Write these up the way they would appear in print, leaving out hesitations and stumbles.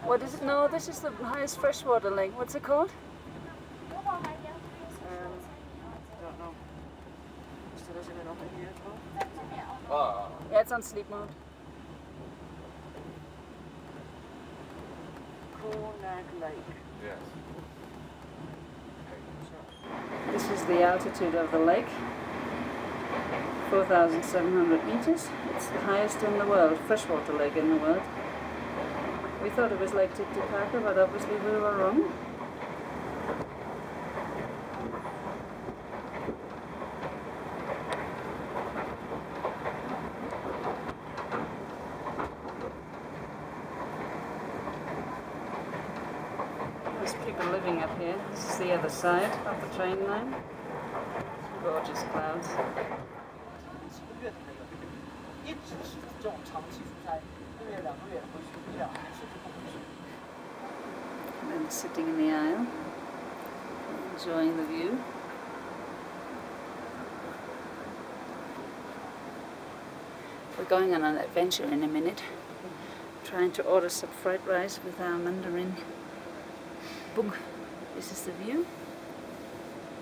What is it? No, this is the highest freshwater lake. What's it called? I don't know. Yeah, it's on sleep mode. Lake. Yes. This is the altitude of the lake. 4,700 meters. It's the highest in the world, freshwater lake in the world. We thought it was Lake Titicaca, but obviously we were wrong. There's people living up here. This is the other side of the train line. Gorgeous clouds. And then sitting in the aisle, enjoying the view. We're going on an adventure in a minute, trying to order some fried rice with our Mandarin book. This is the view.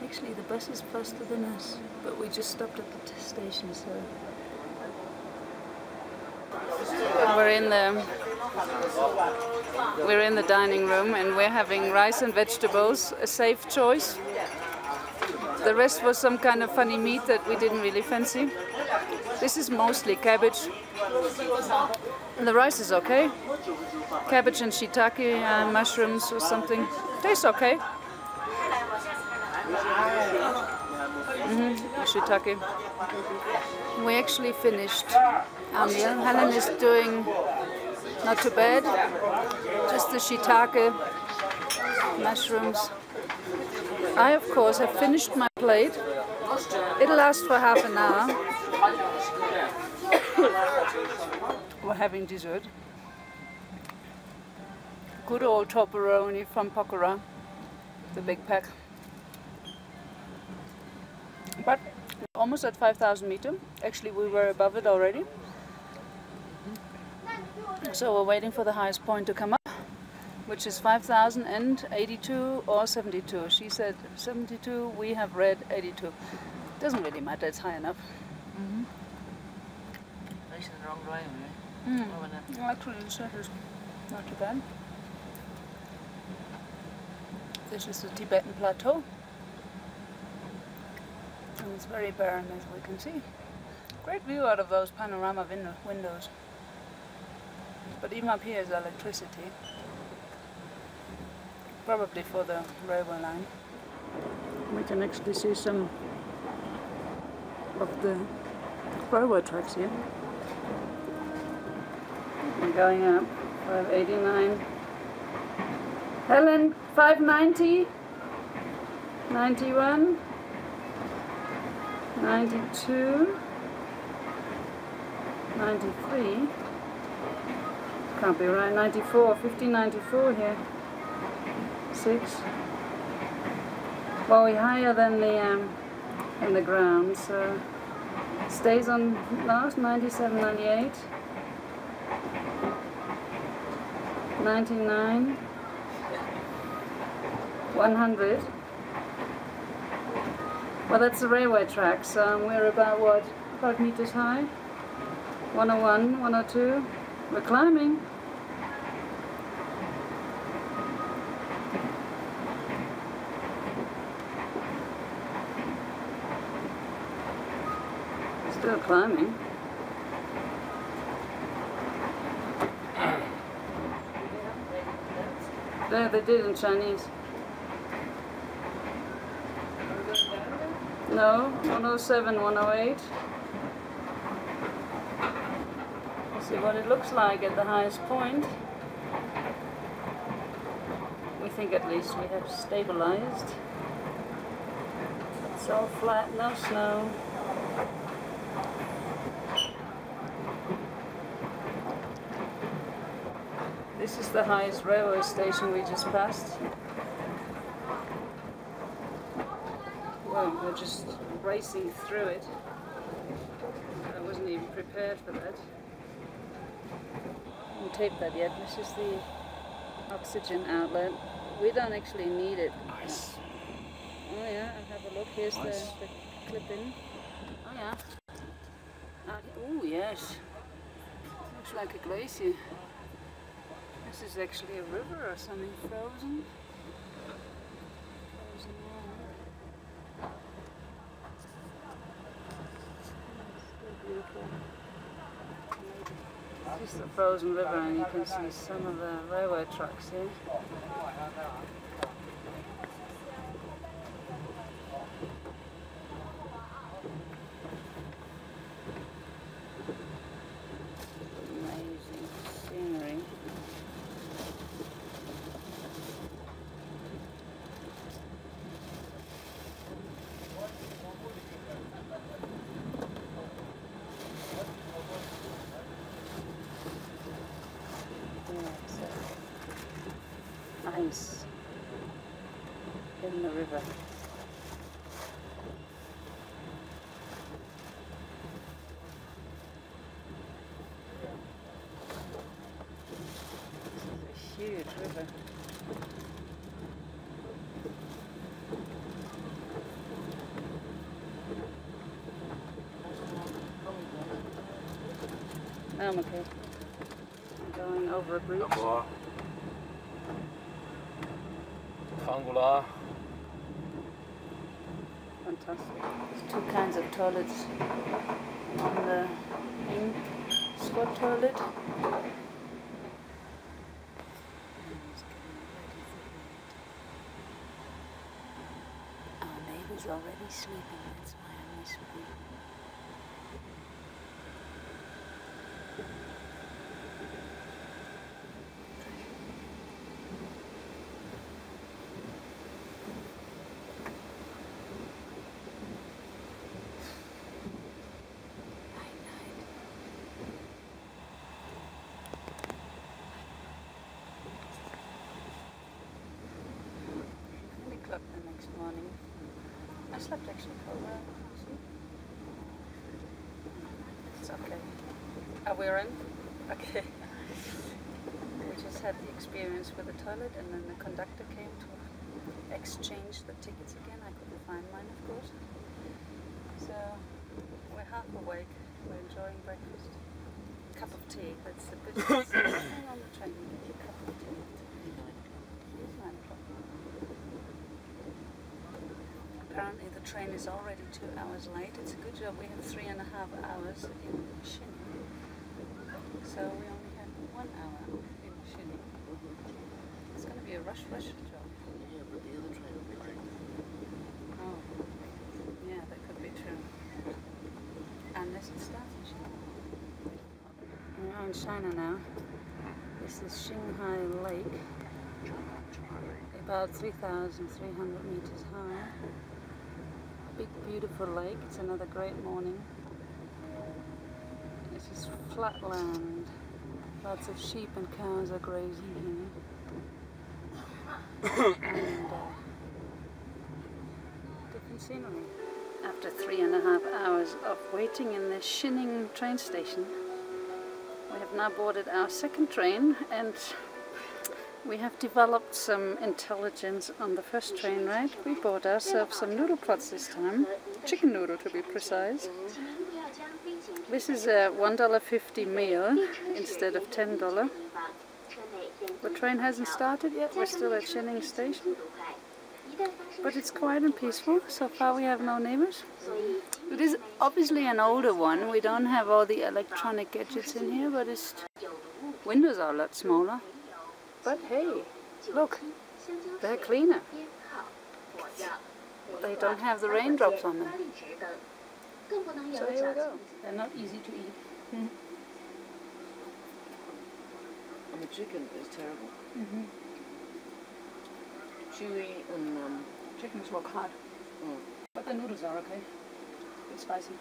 Actually, the bus is faster than us, but we just stopped at the station, so we're in the dining room and we're having rice and vegetables, a safe choice. The rest was some kind of funny meat that we didn't really fancy. This is mostly cabbage. And the rice is okay. Cabbage and shiitake, mushrooms or something. Tastes okay. Shiitake. We actually finished our meal. Helen is doing not too bad. Just the shiitake, mushrooms. I, of course, have finished my plate. It'll last for half an hour. We're having dessert. Good old Toblerone from Pokhara, the big pack. But we're almost at 5,000 meters. Actually, we were above it already. So we're waiting for the highest point to come up, which is 5,082 or 72. She said 72, we have read 82. Doesn't really matter, it's high enough. This is the wrong way, Well, actually, the surf is not too bad. This is the Tibetan plateau. And it's very barren, as we can see. Great view out of those panorama windows. But even up here is electricity. Probably for the railway line. We can actually see some of the railway tracks here. We're going up, 589. Helen, 590, 91, 92, 93. Can't be right, 94, 1594 here. 6. Well, we're higher than the ground, so it stays on last 97, 98, 99, 100. Well, that's the railway track, so we're about what, 5 meters high? 101, 102. We're climbing. Still climbing. There, they did in Chinese. No, 107, 108. See what it looks like at the highest point. We think at least we have stabilized. It's all flat, no snow. This is the highest railway station we just passed. Well, we're just racing through it. I wasn't even prepared for that. taped that yet. This is the oxygen outlet. We don't actually need it. Nice. Oh yeah, I'll have a look. Here's Nice. the clip in. Oh yeah. Oh yes. Looks like a glacier. This is actually a river or something frozen. Frozen water. Still beautiful. This is the frozen river, and you can see some of the railway tracks here. Amazing scenery. Ice in the river. This is a huge river. I'm okay. I'm going over a bridge. Tanggula. Fantastic. There's two kinds of toilets. On the main squat toilet. Our neighbor's already sleeping, that's why I'm whispering. The next morning. I slept actually quite well. See? It's okay. Are we in? Okay. We just had the experience with the toilet, and then the conductor came to exchange the tickets again. I couldn't find mine, of course. So we're half awake. We're enjoying breakfast. Cup of tea. That's the business thing on the train. You get your cup of tea. It's 9 o'clock. Apparently the train is already 2 hours late. It's a good job we have 3.5 hours in Xining. So we only have 1 hour in Xining. It's going to be a rush job. Yeah, but the other train will be late. Oh, yeah, that could be true. Unless it starts in Xining. We're in China now. This is Qinghai Lake. About 3,300 meters high. Big beautiful lake. It's another great morning. This is flat land. Lots of sheep and cows are grazing here. And different scenery. After 3.5 hours of waiting in the Xining train station, we have now boarded our second train, and we have developed some intelligence on the first train ride. We bought ourselves some noodle pots this time, chicken noodle to be precise. This is a $1.50 meal instead of $10. The train hasn't started yet, we're still at Xining station. But it's quiet and peaceful. So far we have no neighbors. It is obviously an older one. We don't have all the electronic gadgets in here, but its windows are a lot smaller. But hey, look, they're cleaner. They don't have the raindrops on them. So here we go. They're not easy to eat. And the chicken is terrible. Chewy and Chickens work hard. But the noodles are okay. It's spicy.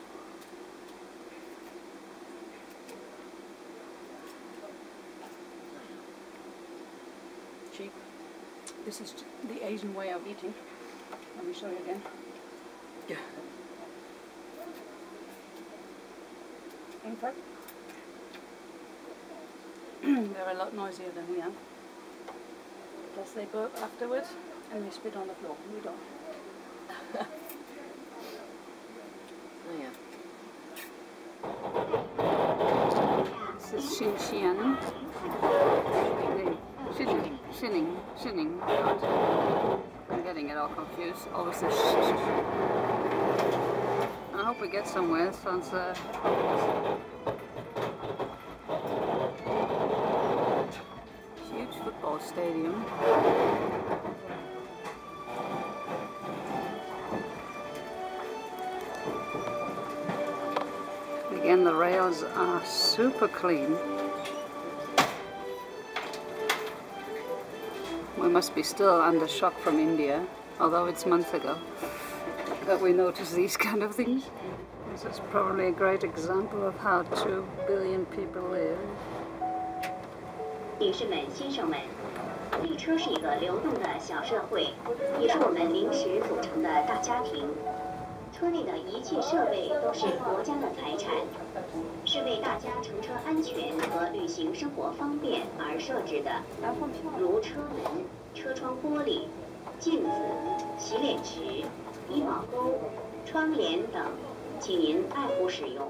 cheap. This is the Asian way of eating. Let me show you again. Yeah. In fact, They're a lot noisier than we are. Plus they burp afterwards and they spit on the floor. We don't. Oh yeah. This is Xinxian. Xining. God. I'm getting it all confused. Always this I hope we get somewhere. It sounds huge football stadium. Again, the rails are super clean. We must be still under shock from India, although it's months ago that we notice these kind of things. This is probably a great example of how 2 billion people live. 女士们、先生们，列车是一个流动的小社会，也是我们临时组成的大家庭。车内的一切设备都是国家的财产，是为大家乘车安全和旅行生活方便而设置的，如车门、车窗玻璃、镜子、洗脸池、衣帽钩、窗帘等，请您爱护使用。